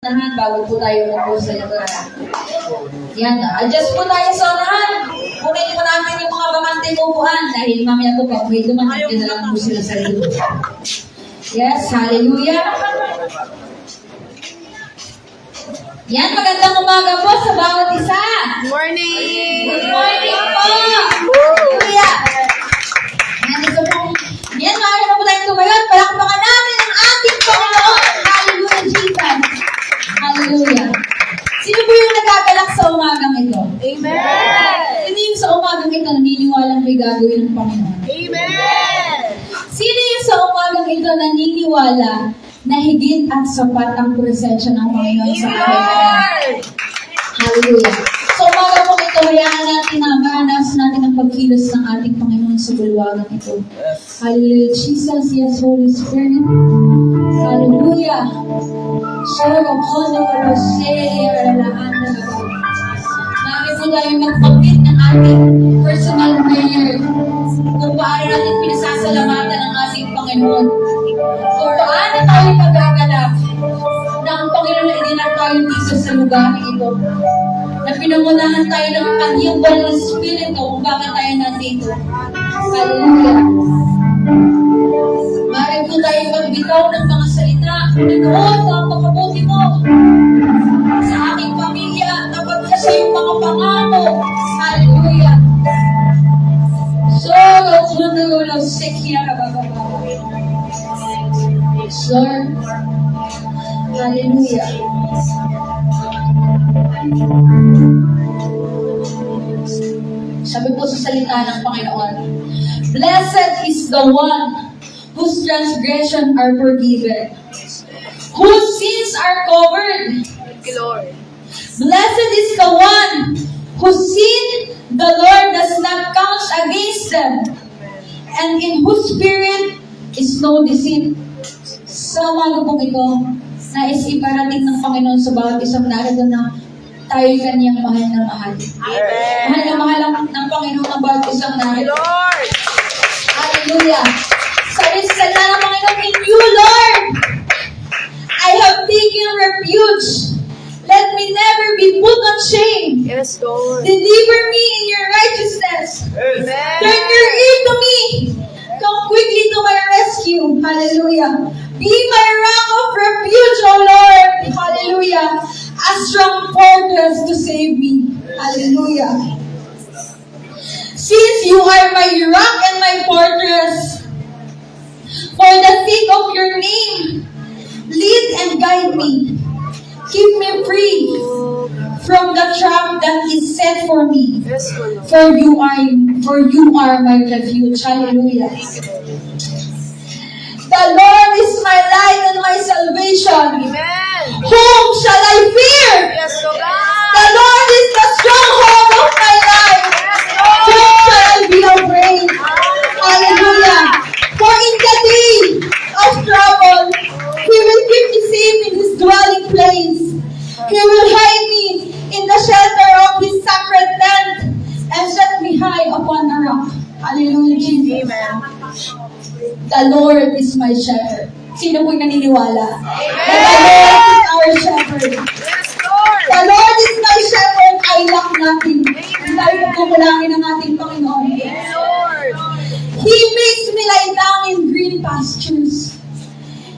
Bago po tayo mag-post sa nakaraan. Yan, adjust po tayo sa unahan. Kunin po namin yung mga bamante upuan dahil mamaya po pag may dumating ka na lang po sila sa iyo. Yes, hallelujah. Yan, magandang umaga po sa bawat isa. Morning! Good morning po. Hallelujah. Yan, ito po. Yan, maaari na po tayong tumayon. Palakpakan namin ang ating Panginoon. Hallelujah, Jesus. Hallelujah. Sino po yung nagagalak sa umagang ito? Amen! Sino yung sa umagang ito naniniwalang may gagawin ng Panginoon? Amen! Sino yung sa umagang ito naniniwala na higit at sapat ang presensya ng Panginoon sa ating? Hallelujah. So umaga po ito, hayaan natin na mahanas natin ang pagkilos ng ating Panginoon sa bulwagan ito. Hallelujah. Jesus, yes, Holy Spirit. Hallelujah. Shalom, Hono, Rosea, Alaanda, Mami po tayo magpagkit ng ating personal prayer kung paano natin pinasasalamatan ang ating Panginoon. Kung paano tayo magaganap na ang Panginoon ay dinat tayo dito sa lugar ito. Na pinangunahan tayo ng kanyang banal na Espiritu kung bakit tayo nandito. Hallelujah. Maaari po tayo magbitaw ng mga salita. Panginoon, napakabuti mo sa aking pamilya. Tapat ka sa iyong mga pangako. Hallelujah. So, Lord, sikya ka ba? Lord, hallelujah. Sabi po sa salita ng Panginoon, blessed is the one whose transgressions are forgiven, whose sins are covered. Thank you, Lord. Blessed is the one whose sin the Lord does not count against them, and in whose spirit is no deceit. Sa umaga po ito, nais iparating ng Panginoon sa bawat isang narito na tayo'y kanyang mahal na mahal. Amen. Mahal na mahal ng Panginoon ang bawat isang narito. Lord! Hallelujah. Sabi sa salita ng Panginoon, in you, Lord, I have taken refuge. Let me never be put on shame. Yes, Lord. Deliver me in your righteousness. Amen. Turn your ear to me. Come quickly to my rescue. Hallelujah. Be my rock of refuge, O Lord. Hallelujah. A strong fortress to save me. Hallelujah. Since you are my rock and my fortress, for the sake of your name, lead and guide me. Keep me free from the trap that is set for me. Yes, Lord. For you are my refuge. Hallelujah. The Lord is my light and my salvation. Amen. Whom shall I fear? Yes, Lord. The Lord is the stronghold of my life. Whom shall I be afraid? Hallelujah. For in the day of trouble, He will keep me safe in His dwelling place. He will hide me in the shelter of His sacred tent and set me high upon a rock. Hallelujah, Jesus. Amen. The Lord is my shepherd. Sino po'y naniniwala? Amen. The Lord is our shepherd. Yes, Lord. The Lord is my shepherd, I lack nothing. Ang tayo pagkukulangin ng ating Panginoon. Yes, Lord. He makes me lie down in green pastures.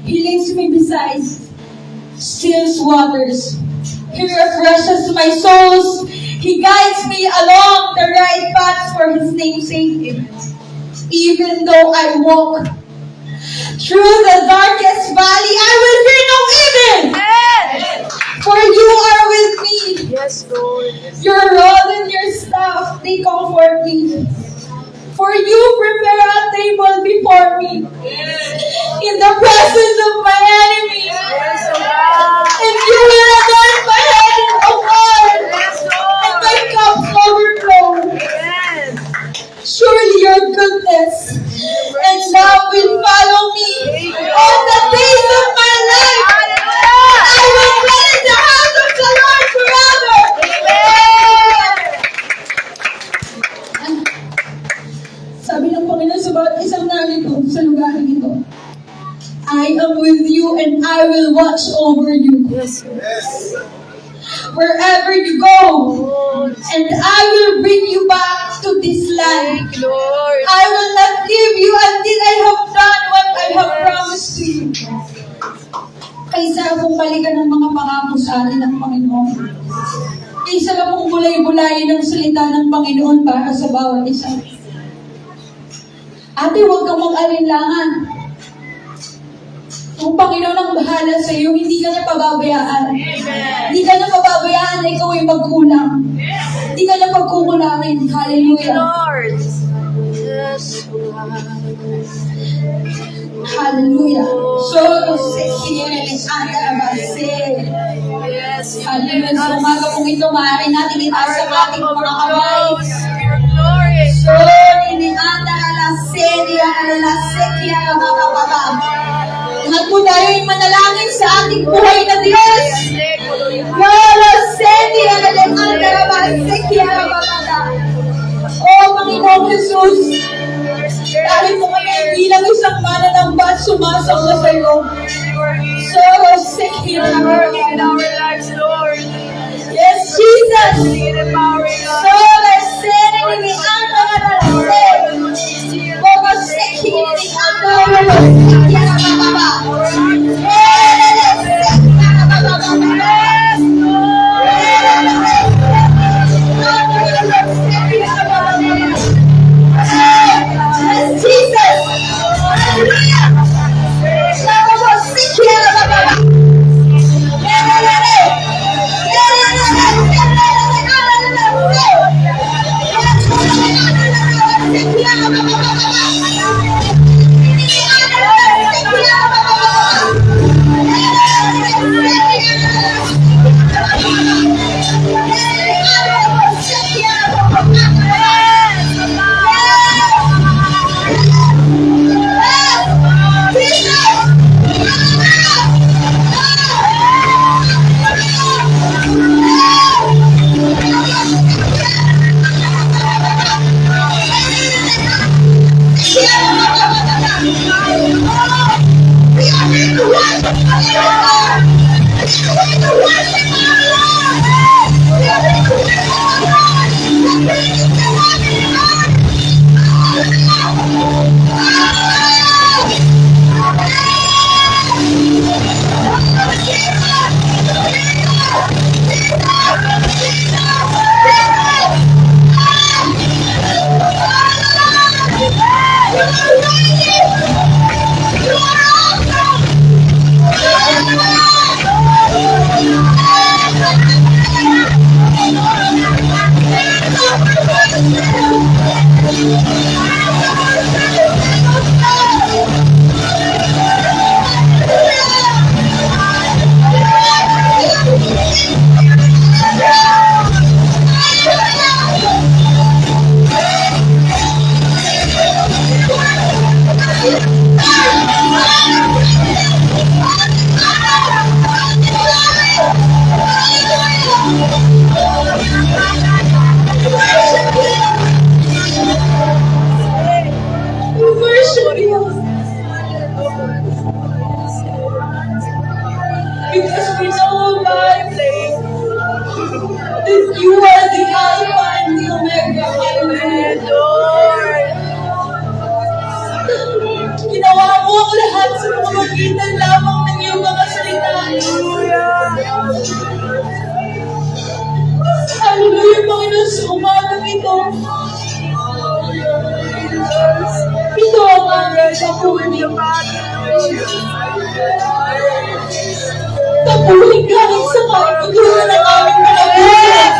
He leads me beside still waters. He refreshes my souls. He guides me along the right path for His name's sake. Even though I walk through the darkest valley, I will fear no evil. Amen. For you are with me. Yes, Lord. Your rod and your staff, they comfort me. For you prepare a table before me in the presence of my enemy. Yes, Lord. And you will anoint my head in oil, Yes, and Lord. my cup overflow. Amen. Surely your goodness and love will follow me all the days of my life. I will dwell in the house of the Lord forever. Amen. Sabi ng Panginoon sa bawat isang narito sa lugar ito, I am with you and I will watch over you. wherever you go, and I will bring you back to this land. Thank you, Lord. I will not leave you until I have done what I have promised to you. Kaysa kung balikan ng mga pangako sa atin ng Panginoon. Kaysa lang kung bulay-bulayin ang salita ng Panginoon para sa bawat isa. Ate, huwag kang mag-alinlangan. Ang Panginoon ang bahala sa iyo, hindi ka na pababayaan. Hindi ka na pababayaan na ikaw ay magkulang. Hindi ka na pagkukulangin. Hallelujah. Lord. Yes, Lord. Hallelujah. So, sekirele andarabase. Yes, Hallelujah. Sa umaga pong ito, maaari natin itaas ang ating mga kamay. Your glory. So, ini andarabase, lahat po tayo ay manalangin sa ating buhay na Diyos. Wala senti ale andarabase, Oh, Panginoong Jesus, dahil po kami bilang isang mananamba at sumasamba sa iyo. So, sekirele in our lives, Lord. Yes, Jesus. Empowering us. So, sekirele andarabase. Como sekirele Because we know, God, that you are the Alpha and the Omega. Amen, Lord. Ginawa mo ang lahat sa pamamagitan lamang ng iyong mga salita. Hallelujah, Panginoon, sa umagang ito. Ito ang aming papuri. Papuri galing sa kaiguran ng aming kalabusan.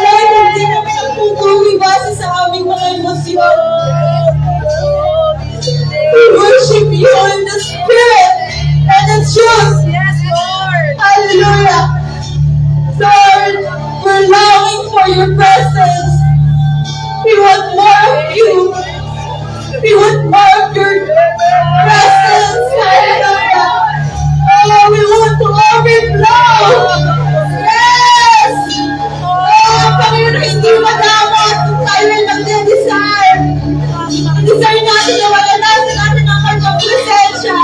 Lord, hindi kami nagpupuri base sa aming mga emosyon. We worship you in the Spirit and in truth. Yes, Lord. Hallelujah. Lord, we're longing for your presence. We want more of you. We want more of your presence. Hallelujah. Oh, we want to overflow. Yes. Oh, Panginoon, hindi madamot kung tayo ay nagde-desire. Desire natin na wala natin ang kanyang presensya.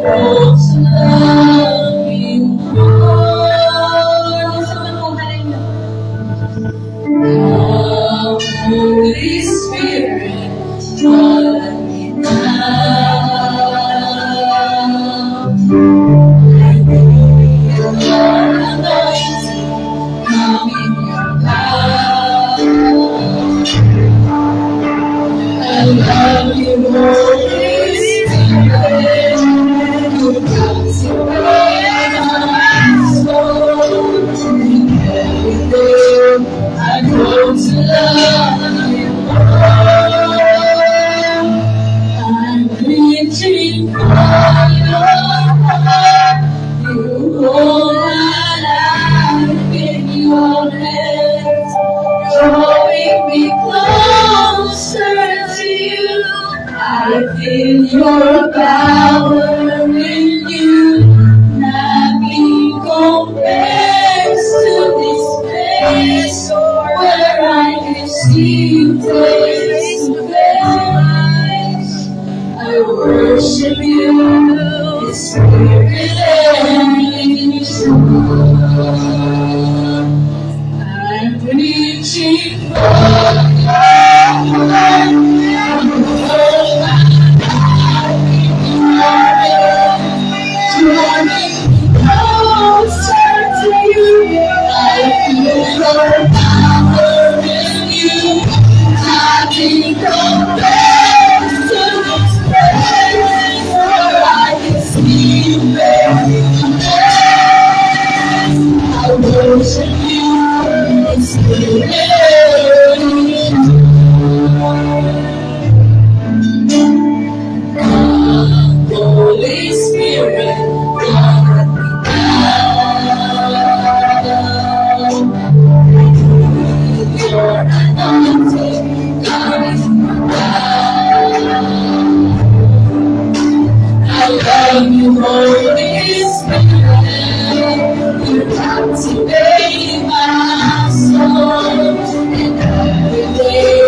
grow to love you more. Holy Spirit, follow me now. I need your anointing, come in your power. I love you, Holy Spirit. You captivate my soul. In every day, I grow to love you more. I'm reaching for your heart. You hold my life in your hands, drawing me closer to you. I feel your power in you. Nothing compares to this place where I can see you face to face. I worship you, the Spirit and in truth. I'm reaching for your hand. Drawing me closer to you. I feel your power in you. Nothing compares to this place where I can see you face to face. I worship you, in spirit and in truth. Holy Spirit, come with your anointing, come I love you, Holy Spirit. You captivate my soul. And every day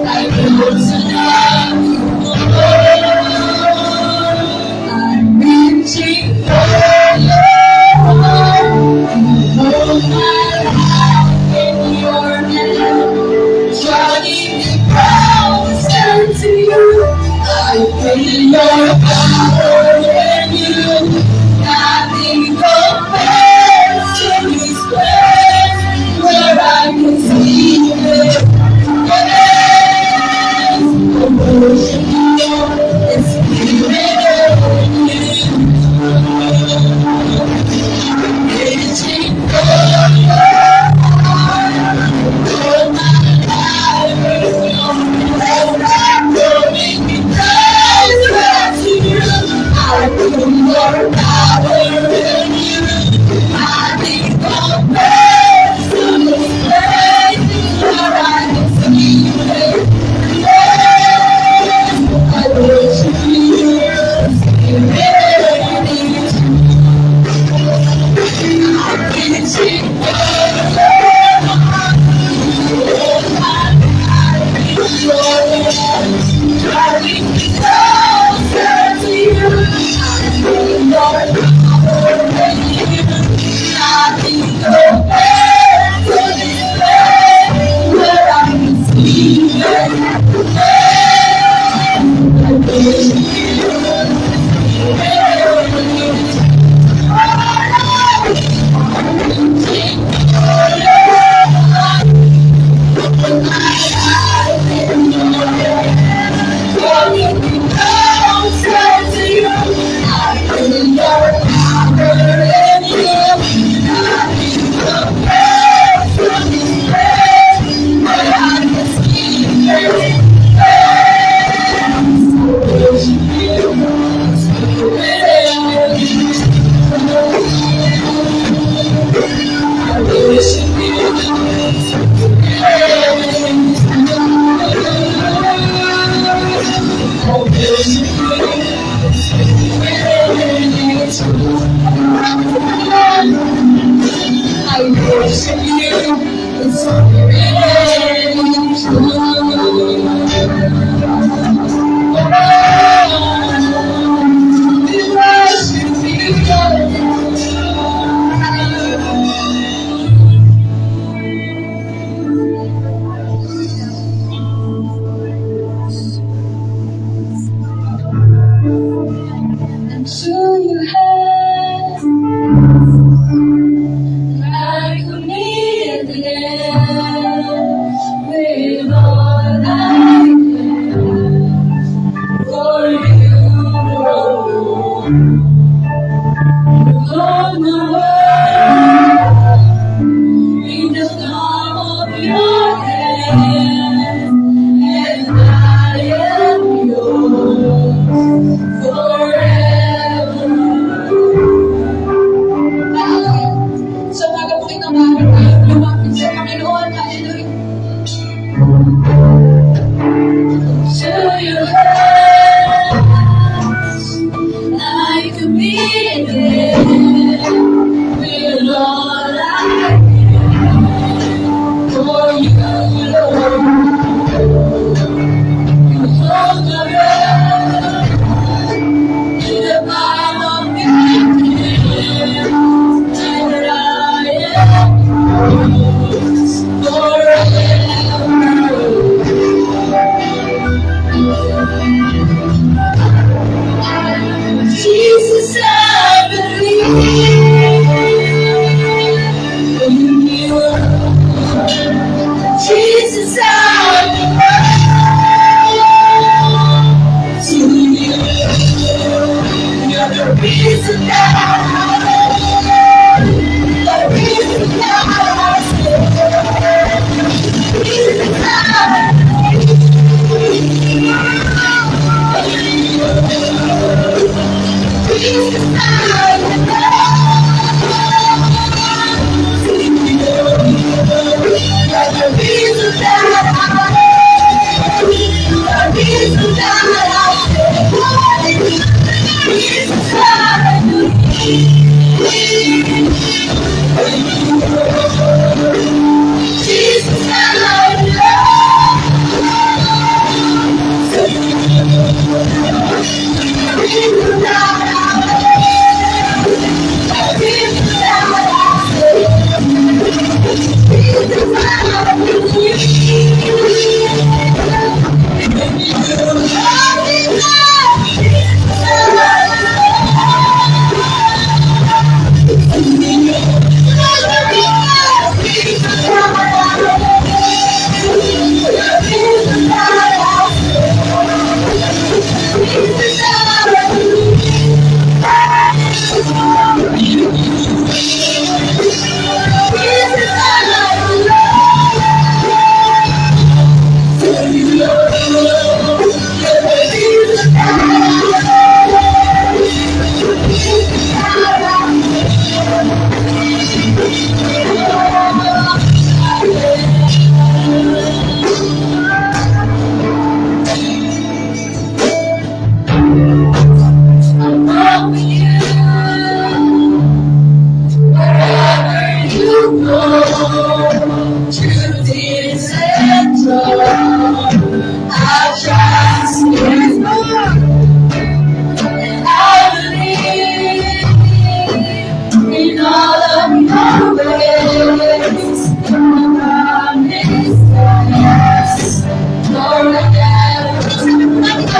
I grow to love you more. I'm reaching for your heart. You hold my life in your hand, drawing me closer to you. I feel your power in you. Nothing compares to this place where I can see you face to face. I worship you, the Spirit in you. Reaching for your heart. Hold my life in your hand, drawing me closer to you. I feel your power in you. Nothing compares to this place where I can see you face to face. I worship you, Spirit in reaching for your heart. Hold my life in your hands, drawing me closer to you. I feel your power in you. Nothing compares to this place where I can see you face to face. I worship you, Spirit in you.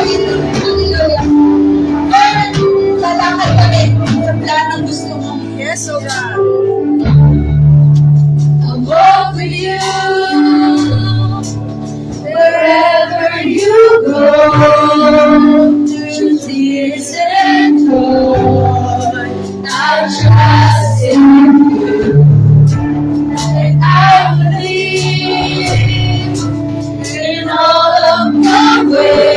Hallelujah. Lord, lalakad kami sa planong gusto mo. Yes, oh God. I'll walk with you wherever you go. Through tears and joy, I'll trust in you, and I believe in all of my ways.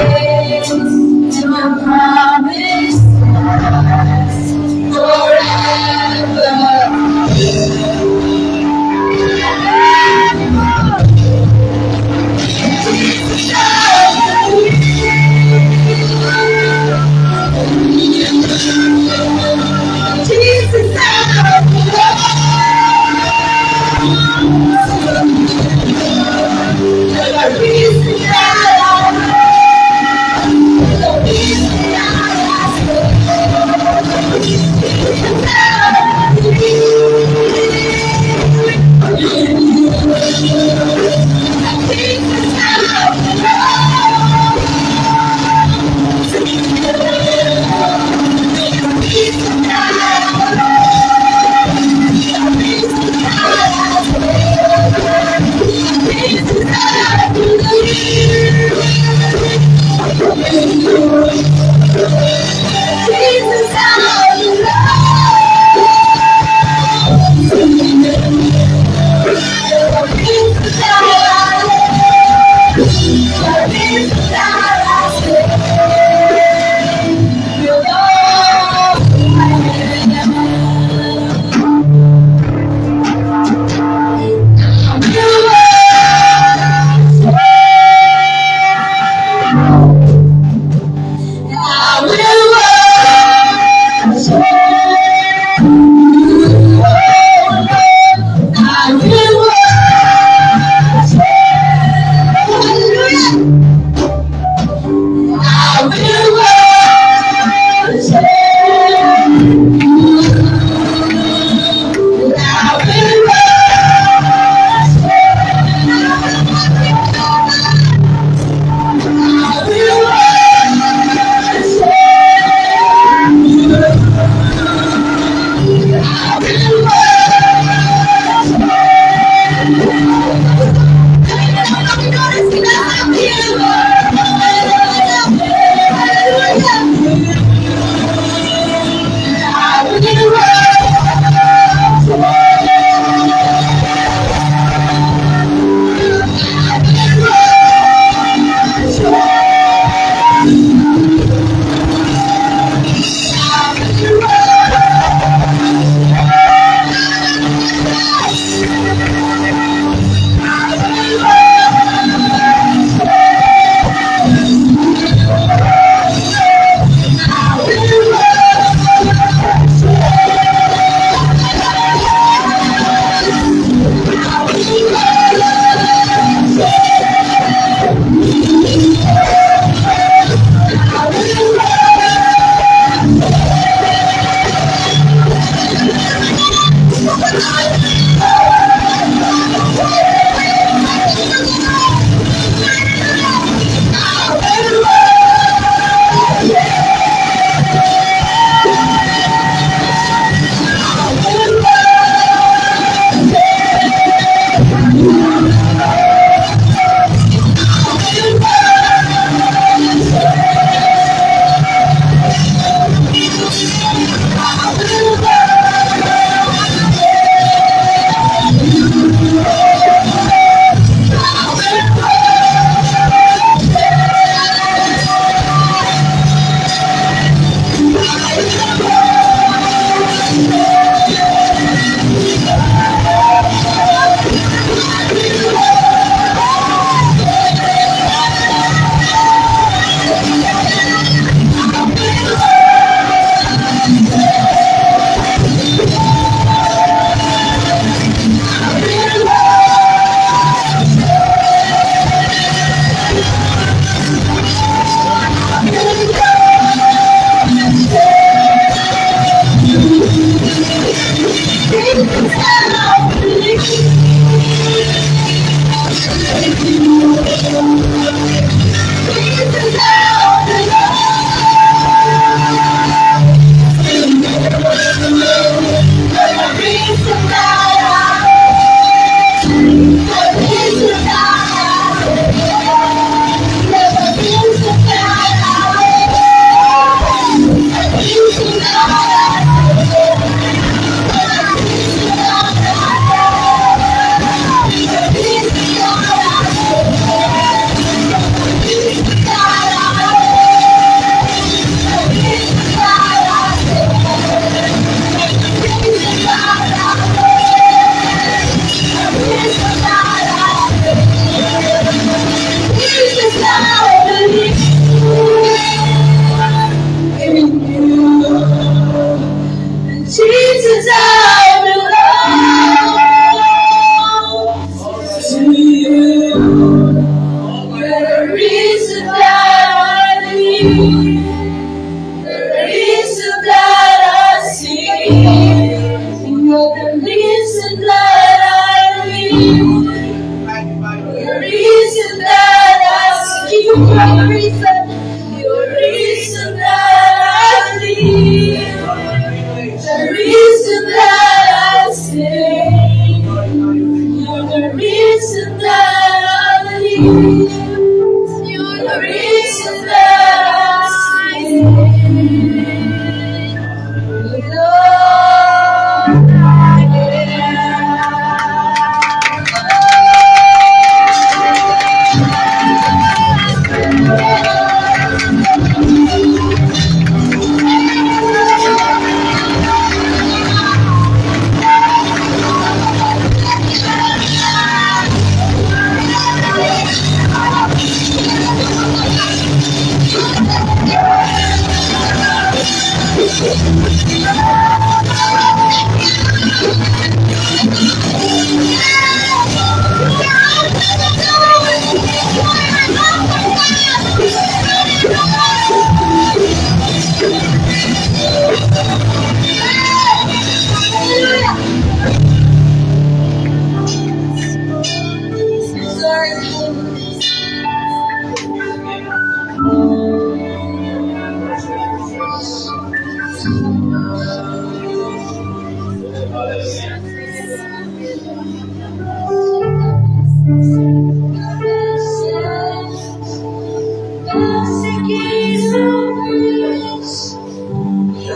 Your promise lasts forever. Jesus, reason that I live. The reason that I sing. You're the reason that I live. The reason that I sing. You're the reason. You're the reason that I live. The reason that I sing. You're the reason that I live. You're the reason that I sing.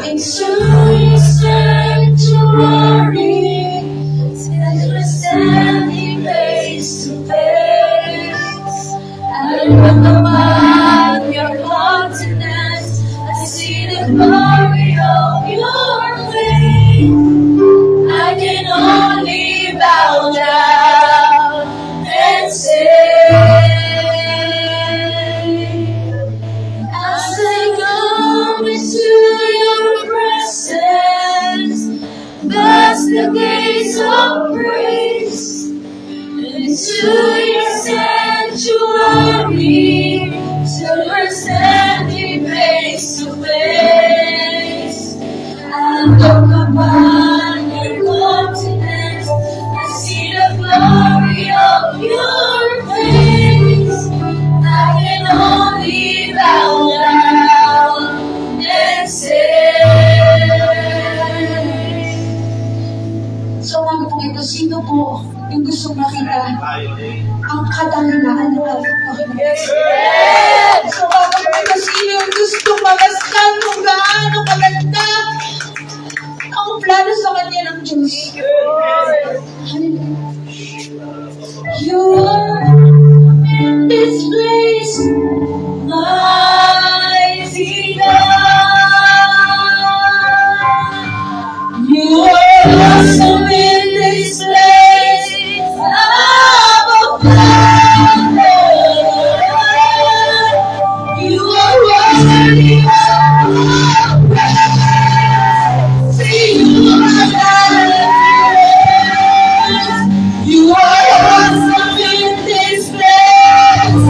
Into your sanctuary, till we're standing face to face. I look upon your countenance, I see the glory of your face. I can only bow down and say, as I go into your presence, past the gates of praise, into your sanctuary, till we're standing face to face. I look upon your countenance, I see the glory of your face. I can only bow down and say. So mga po ito, sino po yung gusto makita ang kadahilan ng ating Panginoon? So mga po ito, sino yung gusto mamasdan kung gaano maganda ang plano sa kanya ng Diyos? Hallelujah. You are in this place, mighty God. You are awesome in this place, Abba Father. You are worthy of our praise. You are God. You are awesome in this place.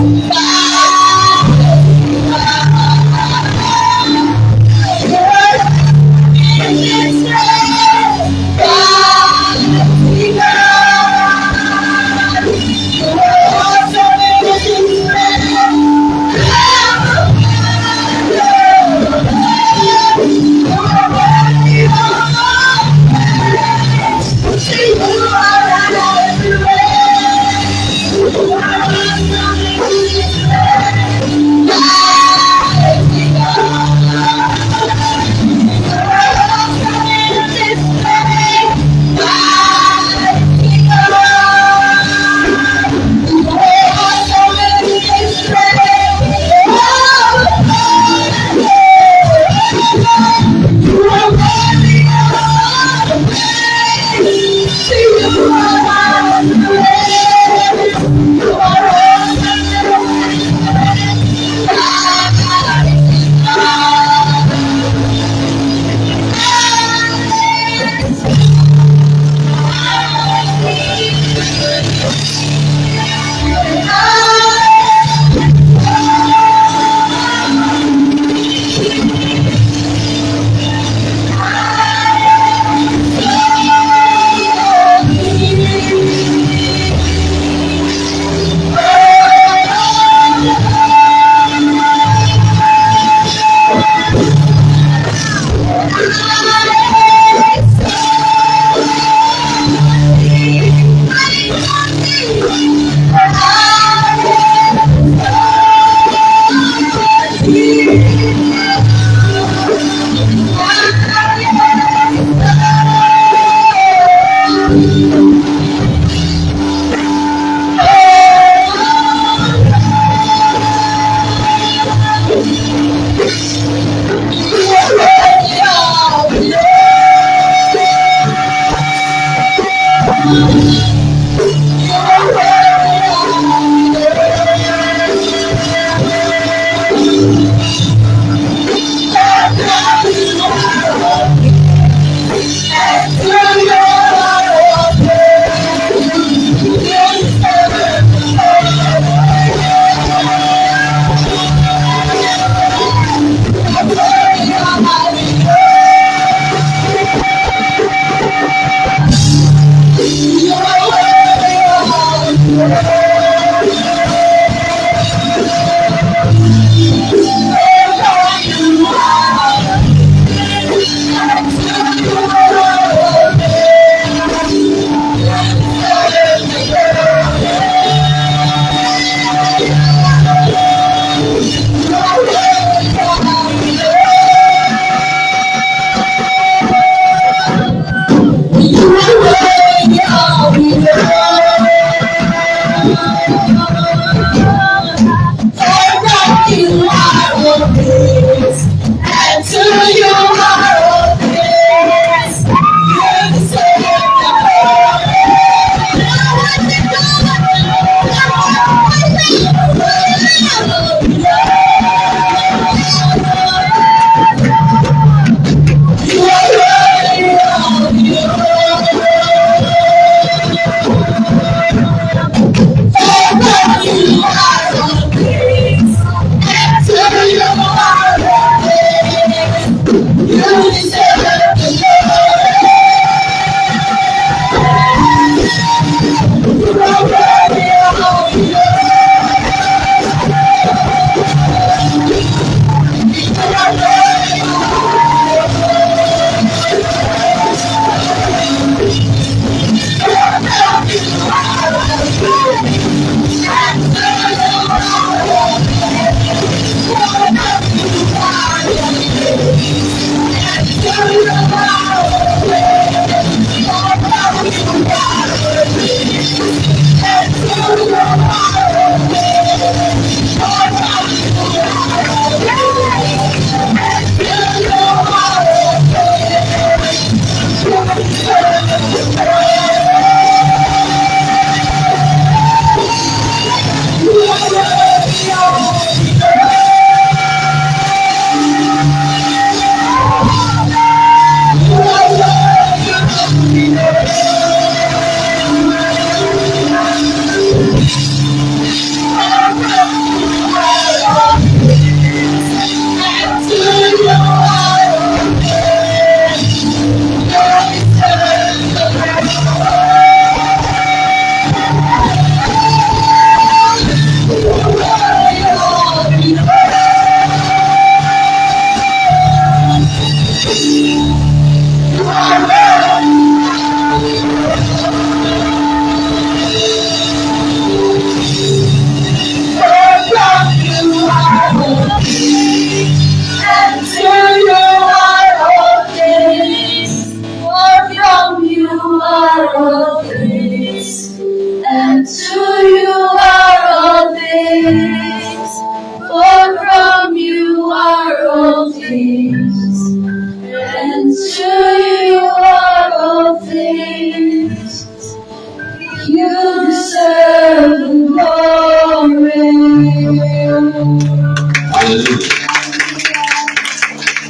Hallelujah.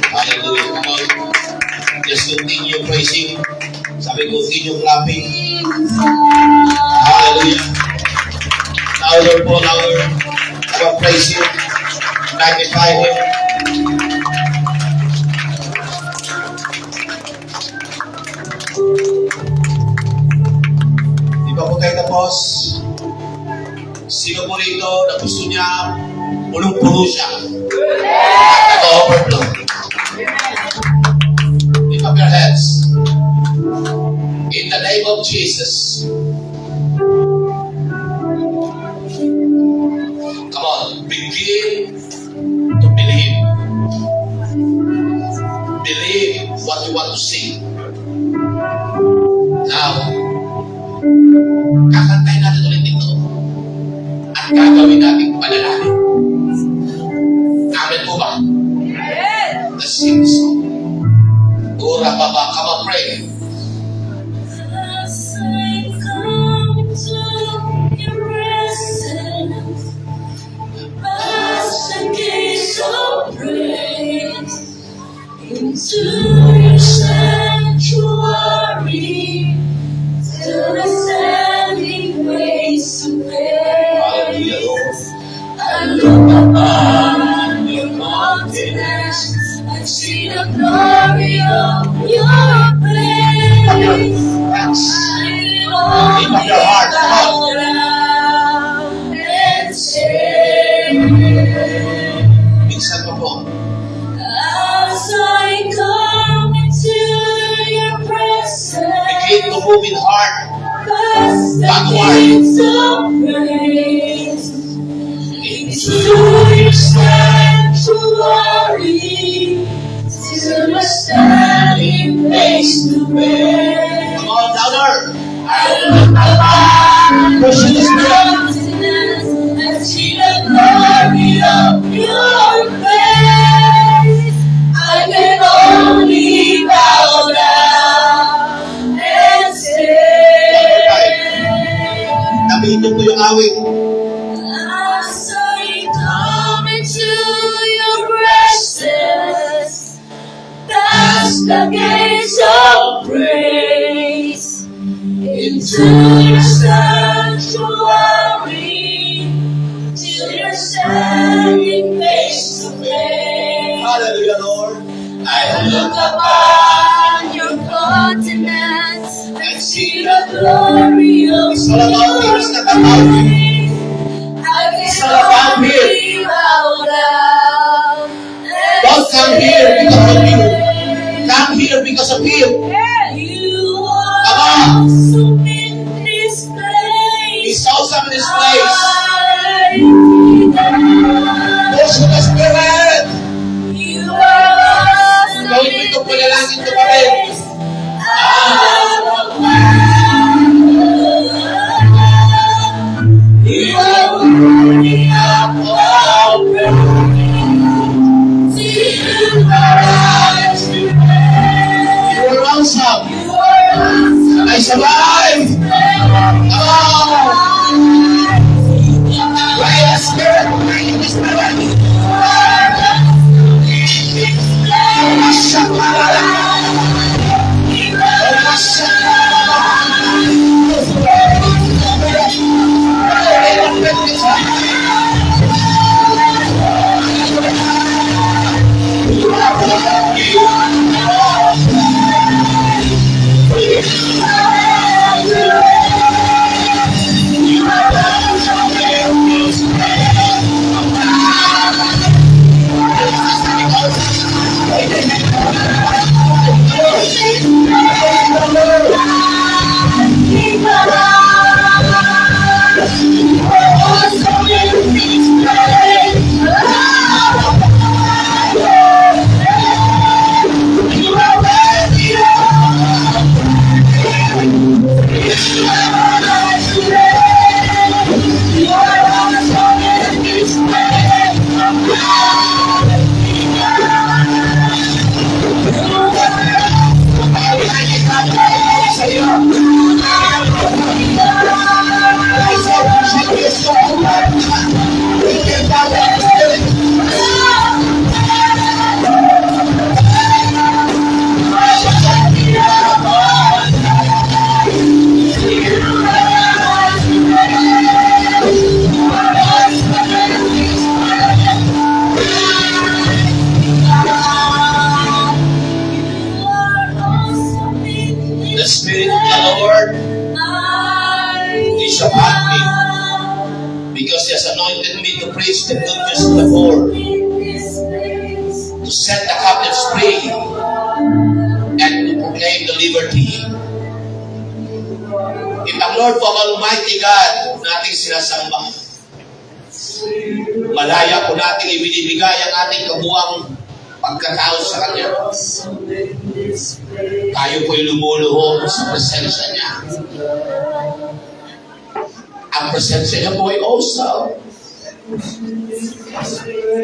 Hallelujah. Come on. Just continue praising. Sabi, continue clapping. Hallelujah. Louder po, louder. Come on, praise Him. Magnify Him. Di ba po tayo tapos? Sino po rito na gusto niya punong-puno siya? At nag-overflow. Lift up your heads. In the name of Jesus. Come on, begin to believe. Believe what you want to see. Now, kakantayin natin ulit ito. At gagawin natin panalangin. Amen po ba? Let's sing the song. Ura baba, come on, pray. As I come to your presence, past the gates of praise, into your sanctuary, till the standing face to Hallelujah, Lord. face. I look upon your countenance, I see the glory of your face. Yes. I Lift up your heart, come on. bow down and say, Minsan pa po. as I come into your presence, Begin to move in heart. past the Backward. gates of praise, into your sanctuary, till we're standing face to face. Come on, louder. I look upon Worship the your Spirit. countenance and see the glory of your face. I can only bow down and say, Nabihin ko yung awit. as I come into your presence, past the gates of praise, into your sanctuary, till you're standing face to face. Hallelujah, Lord. I look upon your countenance and see the glory of It's all about you. It's your not about you. face. I It's all about can Him. only bow down and Don't come here because of you. Come here because of Him. You Come are on. awesome in this place. He's awesome in this place. I feel that Worship the Spirit. you are awesome Gawin mo in itong this panalangin ko pa rin. place. You are worthy of all praise. To you are I to praise. You are awesome. preach the good news to the poor, to set the captives free, and to proclaim the liberty. If ang Lord po ang Almighty God nating sinasamba, malaya po nating ibinibigay ang ating kabuang pagkatao sa Kanya. Tayo po'y lumuluhod sa presensya niya. Ang presensya niya po ay awesome.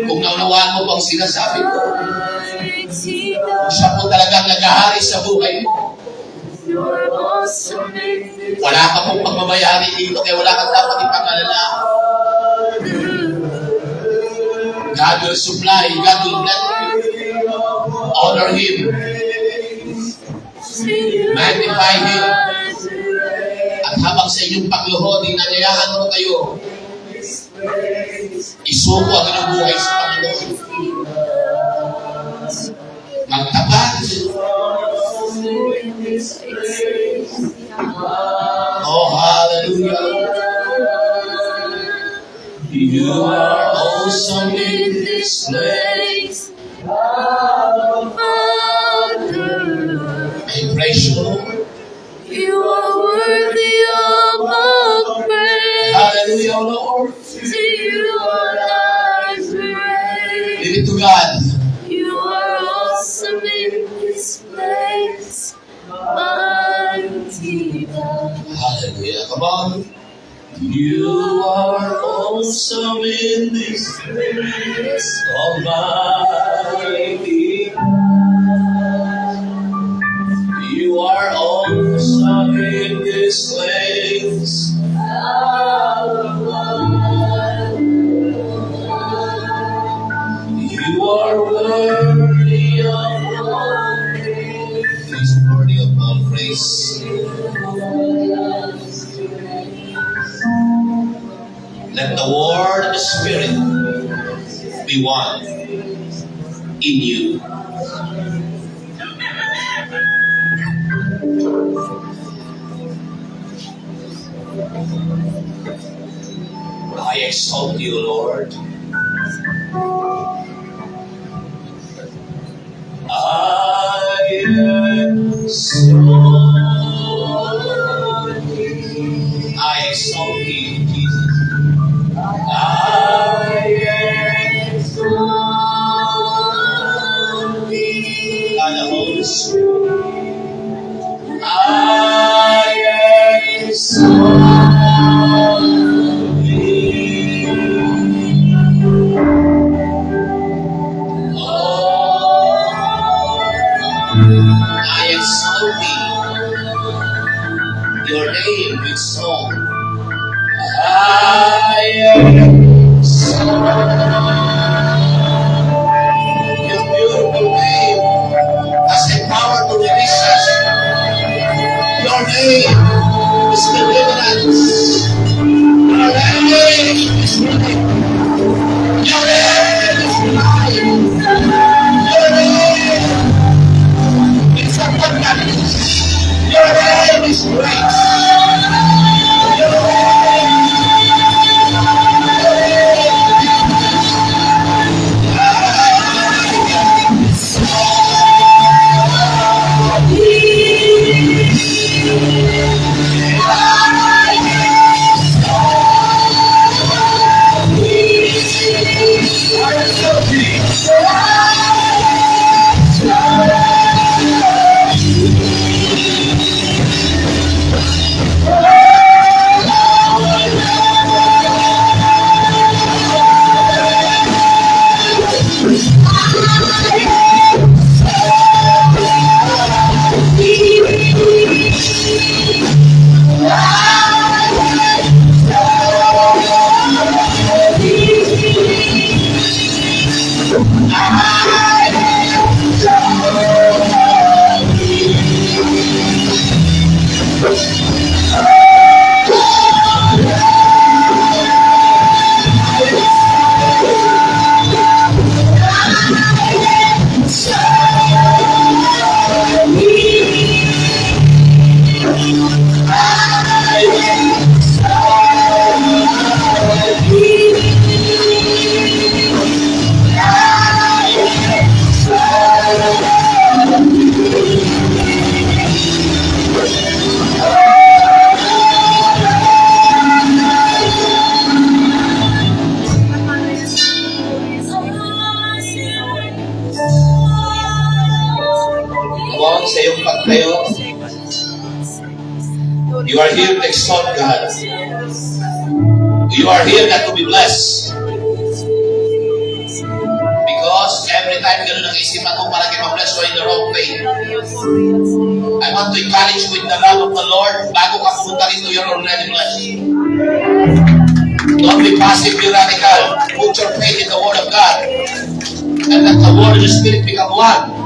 Kung naunawaan mo po ang sinasabi ko, siya po talagang naghahari sa buhay mo. Wala ka pong pagmamayari dito, kaya wala kang dapat ipangalala. God will supply, God will bless you. Honor Him. Magnify Him. At habang sa inyong pagluhod, inanyayahan mo kayo. Isuko ang inyong buhay sa Panginoon. Magtapat. Oh, hallelujah. You are awesome in this place. I praise you, Lord. You are worthy of all praise. Hallelujah, Lord. To you all I praise. Give it to God. You are awesome in this place, mighty God. Hallelujah. Come on. You are awesome in this place, Almighty. You are awesome in this place. You are worthy of all praise. He's worthy of all praise. Let the word of the Spirit be one in you. I exalt you, Lord. I exalt you. I exalt you, Jesus. I exalt thee. By the Holy Spirit. I exalt thee. Oh, I exalt thee. Your name is song. I exalt your beautiful name has the power to release us. Your name is deliverance. Your name is healing. Your name is life. Your name is abundance. Your name is grace. Your name mo sa iyong pagtayo. You are here to exalt God. You are here not to be blessed. Because every time ganun ang isipan mo, parang ipa-bless ko in the wrong way. I want to encourage you with the love of the Lord. Bago ka pumunta rito, you're already blessed. Don't be passive, be radical. Put your faith in the Word of God. And let the Word and the Spirit become one.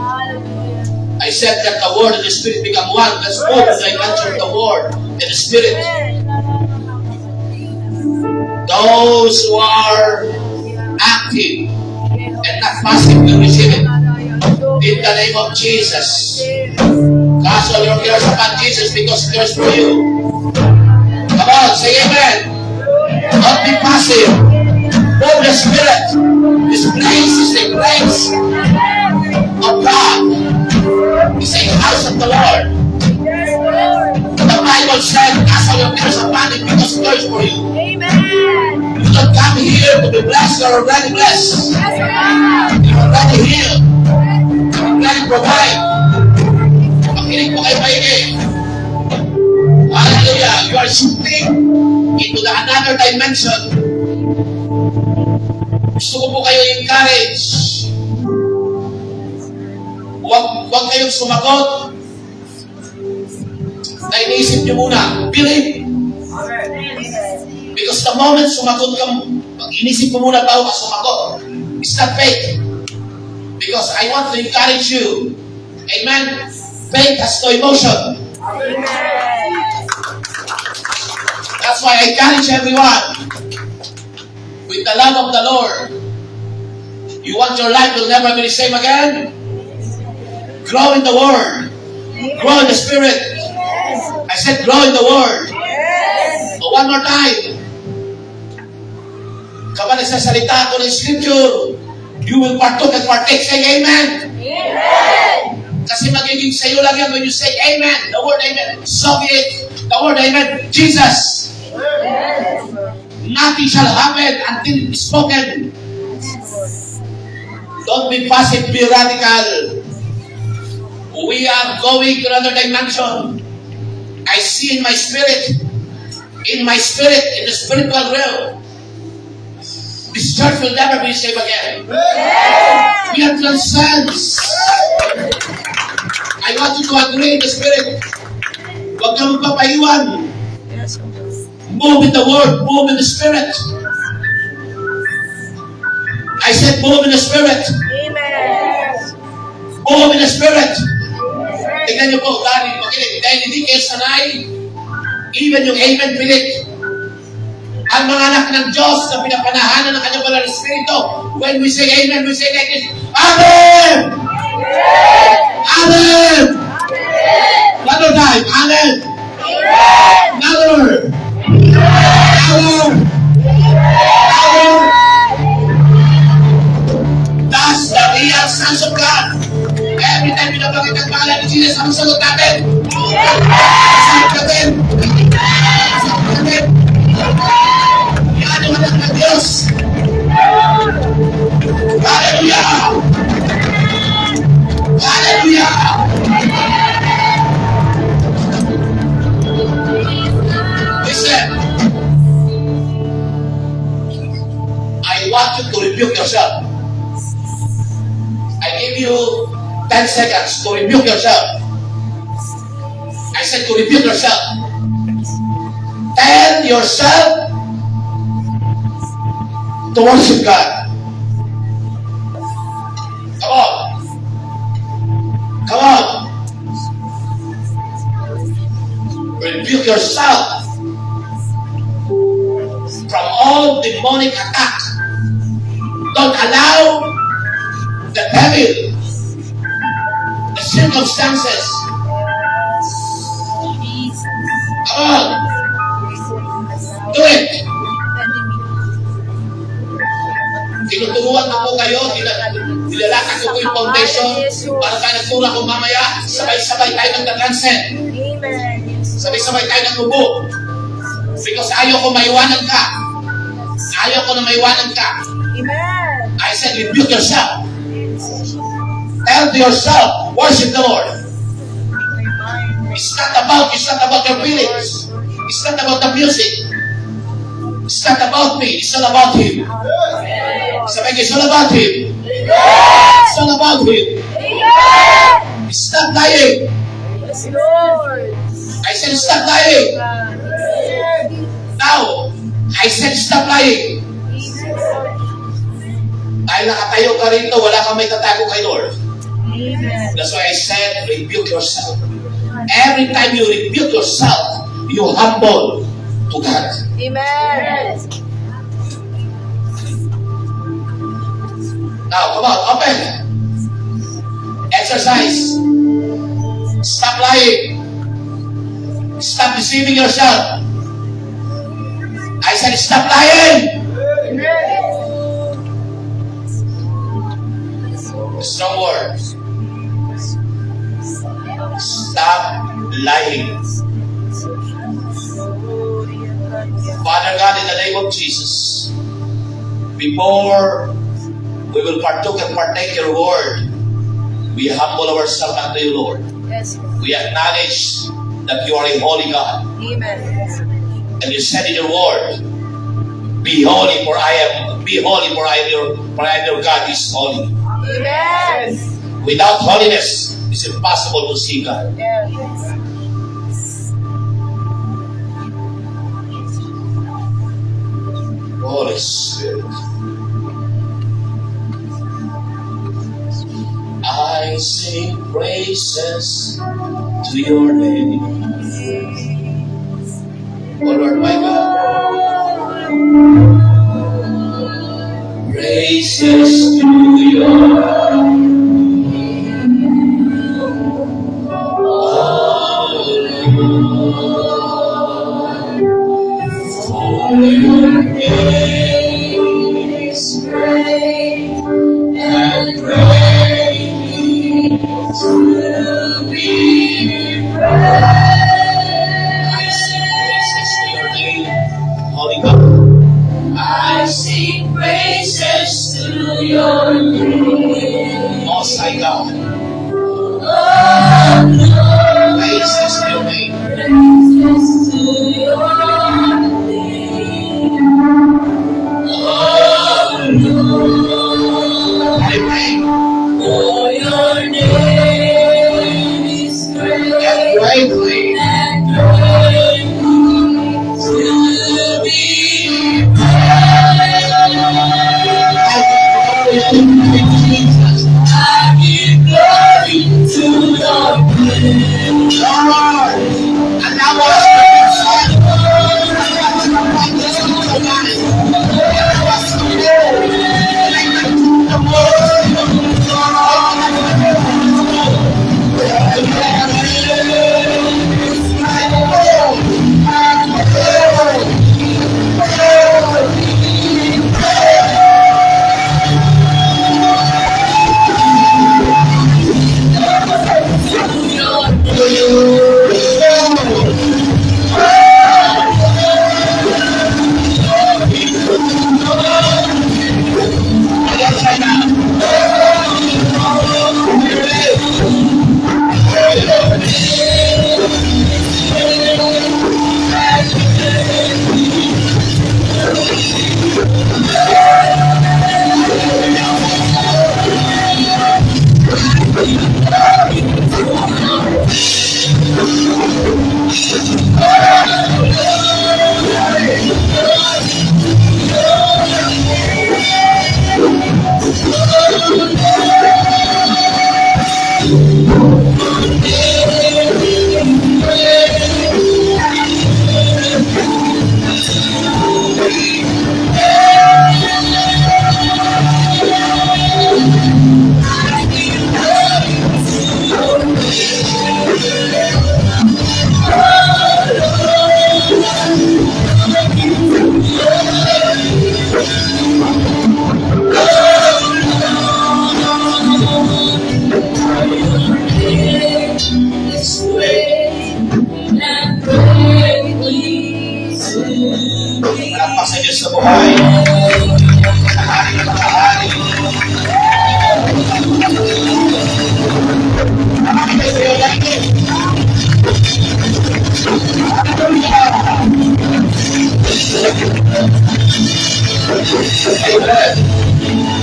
I said that the Word and the Spirit become one. Let's move as I mentioned the Word and the Spirit. Those who are active and not passive will receive it. In the name of Jesus. Cast all your cares upon Jesus because He cares for you. Come on, say amen. Don't be passive. Move the Spirit. This place is a place of God. It's a house of the Lord. The Bible said, cast all your cares upon Him because He cares for you. You don't come here to be blessed. You're already blessed. You're already healed. You're already provide. Makinig po kayo maigi. Hallelujah. You are shifting into the another dimension. Gusto ko po kayo encourage. Huwag kayong sumagot. Na iniisip niyo muna. Believe. Because the moment sumagot ka, inisip mo muna bago ka sumagot. It's not faith. Because I want to encourage you. Amen. Faith has no emotion. That's why I encourage everyone. With the love of the Lord. You want your life will never be the same again? Grow in the Word. Grow in the Spirit. I said grow in the Word. So one more time. Kapag nagsasalita ako ng Scripture, you will partook and partake. Say amen. Amen. Kasi magiging sa'yo lang yan when you say amen. The word amen. Soviet. The word amen. Jesus. Amen. Nothing shall happen until it's spoken. Don't be passive, be radical. We are going to another dimension. I see in my spirit, in the spiritual realm, this church will never be the same again. We are transcends. I want you to agree in the spirit. Huwag ka magpapaiwan. Move in the Word, move in the Spirit. I said move in the Spirit. Move in the Spirit. Tingnan niyo po, dahil hindi kayo sanay, even yung amen pilit. Ang mga anak ng Diyos na pinapanahanan ng kanyang banal na Espiritu, when we say amen, we say like this, Amen! Amen! Another time, Amen! Another! Amen! Amen! That's the real sons of God. Every time pinapagit ang pangalan ni Jesus, ang sagot natin. Sagot natin. Sagot natin. Yan ang anak ng Diyos. Hallelujah! Hallelujah! Listen. I want you to rebuke yourself. I give you 10 seconds to rebuke yourself. I said to rebuke yourself. Tell yourself to worship God. Come on. Come on. Rebuke yourself from all demonic attack. Don't allow the devil, the circumstances. Come on. Do it. Tinuturuan ko po kayo, nilalakad ko po yung foundation para tayo nagtura ko mamaya, sabay-sabay tayo nagda-transcend. Sabay-sabay tayo nagbubo. Because ayaw ko maiwanan ka. Ayaw ko na maiwanan ka. I said, rebuke yourself. Tell to yourself, worship the Lord. It's not about your feelings. It's not about the music. It's not about me. It's all about Him. Sabi ko, it's all about Him. It's all about Him. Stop lying. Yes, Lord. I said stop lying. Now, I said stop lying. Dahil nakatayo ka rito, wala kang may tatago kay Lord. Amen. That's why I said, rebuke yourself. Every time you rebuke yourself, you humble to God. Amen. Now, come on, open. Exercise. Stop lying. Stop deceiving yourself. I said, stop lying. Strong words. Stop lying. Father God, in the name of Jesus, before we will partook and partake your word, we humble ourselves unto you, Lord. Yes, Lord. We acknowledge that you are a holy God. Amen. And you said in your word, be holy for I am your God is holy. Amen. Without holiness, it's impossible to see God. Yes. Holy Spirit. I sing praises to your name. Oh Lord my God. Praises to your for your name is great and great to be praised. I sing praises to your name, Holy God. I sing praises to your name, Most High God. Praises to your name. Praises to your name. Oh Lord, I pray. For your name is great and greatly to be praised. I give glory to your name, Lord. Allow us to allow us to the Amen.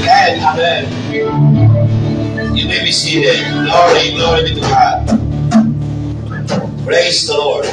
And amen. You may be seated. Glory, glory be to God. Praise the Lord.